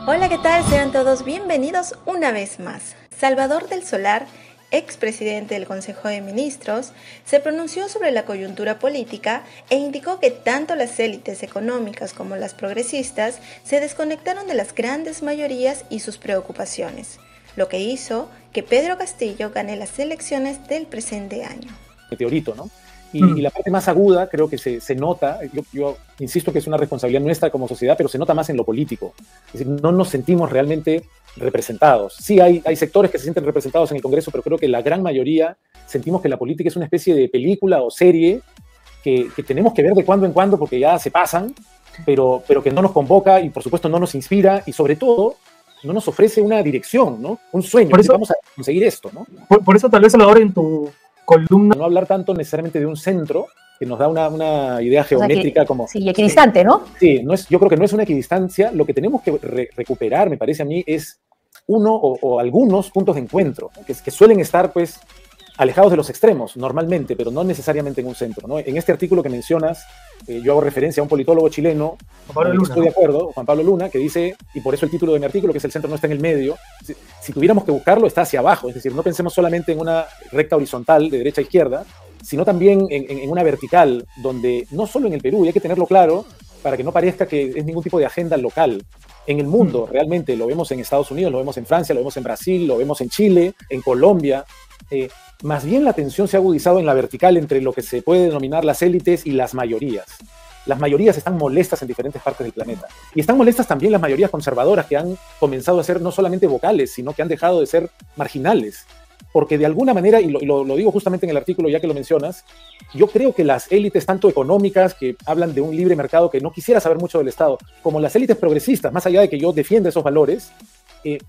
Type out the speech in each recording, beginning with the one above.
Hola, ¿qué tal? Sean todos bienvenidos una vez más. Salvador del Solar, expresidente del Consejo de Ministros, se pronunció sobre la coyuntura política e indicó que tanto las élites económicas como las progresistas se desconectaron de las grandes mayorías y sus preocupaciones, lo que hizo que Pedro Castillo gane las elecciones del presente año. Meteorito, ¿no? Y la parte más aguda creo que se nota, yo insisto que es una responsabilidad nuestra como sociedad, pero se nota más en lo político. Es decir, no nos sentimos realmente representados. Sí hay sectores que se sienten representados en el Congreso, pero creo que la gran mayoría sentimos que la política es una especie de película o serie que tenemos que ver de cuando en cuando porque ya se pasan, pero que no nos convoca y por supuesto no nos inspira y sobre todo no nos ofrece una dirección, ¿no? Un sueño, por eso, vamos a conseguir esto, ¿no? Por eso tal vez, Salvador, en tu columna... No hablar tanto necesariamente de un centro, que nos da una idea geométrica, o sea, como... Sí, equidistante, ¿no? Sí, yo creo que no es una equidistancia. Lo que tenemos que recuperar, me parece a mí, es uno o algunos puntos de encuentro, ¿no? que suelen estar, pues, alejados de los extremos, normalmente, pero no necesariamente en un centro, ¿no? En este artículo que mencionas, yo hago referencia a un politólogo chileno, estoy de acuerdo, Juan Pablo Luna, que dice, y por eso el título de mi artículo, que es "El centro no está en el medio", si tuviéramos que buscarlo, está hacia abajo, es decir, no pensemos solamente en una recta horizontal de derecha a izquierda, sino también en una vertical, donde no solo en el Perú, y hay que tenerlo claro, para que no parezca que es ningún tipo de agenda local. En el mundo, realmente, lo vemos en Estados Unidos, lo vemos en Francia, lo vemos en Brasil, lo vemos en Chile, en Colombia. Más bien la tensión se ha agudizado en la vertical entre lo que se puede denominar las élites y las mayorías. Las mayorías están molestas en diferentes partes del planeta. Y están molestas también las mayorías conservadoras que han comenzado a ser no solamente vocales, sino que han dejado de ser marginales. Porque de alguna manera, y lo digo justamente en el artículo ya que lo mencionas, yo creo que las élites tanto económicas, que hablan de un libre mercado que no quisiera saber mucho del Estado, como las élites progresistas, más allá de que yo defienda esos valores,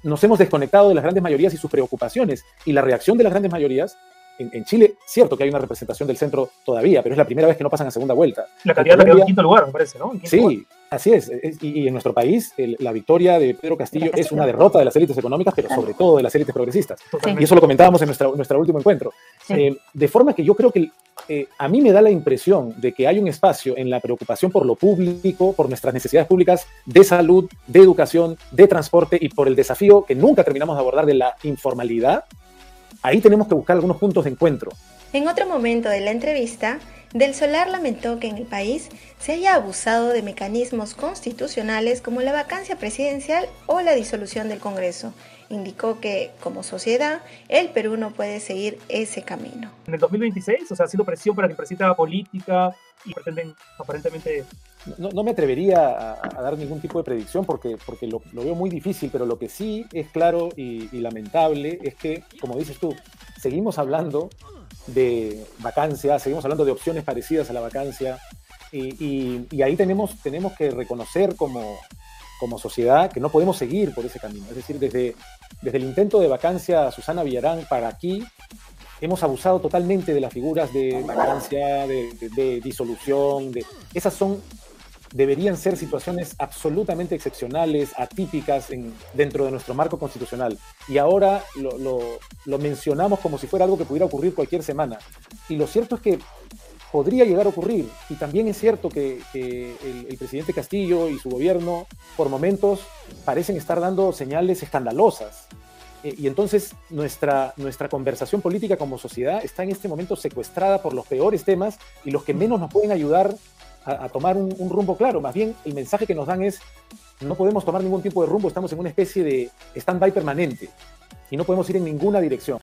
nos hemos desconectado de las grandes mayorías y sus preocupaciones. Y la reacción de las grandes mayorías, en Chile, cierto que hay una representación del centro todavía, pero es la primera vez que no pasan a segunda vuelta. La candidata quedó en quinto lugar, me parece, ¿no? Sí, lugar. Así es. Y en nuestro país, la victoria de Pedro Castillo es una derrota de las élites económicas, pero sobre todo de las élites progresistas. Sí. Y eso lo comentábamos en nuestro último encuentro. Sí. De forma que yo creo que a mí me da la impresión de que hay un espacio en la preocupación por lo público, por nuestras necesidades públicas de salud, de educación, de transporte y por el desafío que nunca terminamos de abordar de la informalidad. Ahí tenemos que buscar algunos puntos de encuentro. En otro momento de la entrevista, Del Solar lamentó que en el país se haya abusado de mecanismos constitucionales como la vacancia presidencial o la disolución del Congreso. Indicó que, como sociedad, el Perú no puede seguir ese camino. En el 2026, o sea, ha sido presión para que el presidente haga política y pretenden aparentemente... No me atrevería a dar ningún tipo de predicción porque lo veo muy difícil, pero lo que sí es claro y lamentable es que, como dices tú, seguimos hablando de vacancia, seguimos hablando de opciones parecidas a la vacancia y ahí tenemos que reconocer como sociedad que no podemos seguir por ese camino. Es decir, desde el intento de vacancia Susana Villarán para aquí, hemos abusado totalmente de las figuras de vacancia, de disolución. Esas deberían ser situaciones absolutamente excepcionales, atípicas dentro de nuestro marco constitucional. Y ahora lo mencionamos como si fuera algo que pudiera ocurrir cualquier semana. Y lo cierto es que podría llegar a ocurrir. Y también es cierto que el presidente Castillo y su gobierno, por momentos, parecen estar dando señales escandalosas. Y entonces nuestra conversación política como sociedad está en este momento secuestrada por los peores temas y los que menos nos pueden ayudar a tomar un rumbo claro. Más bien, el mensaje que nos dan es: no podemos tomar ningún tipo de rumbo, estamos en una especie de stand-by permanente y no podemos ir en ninguna dirección.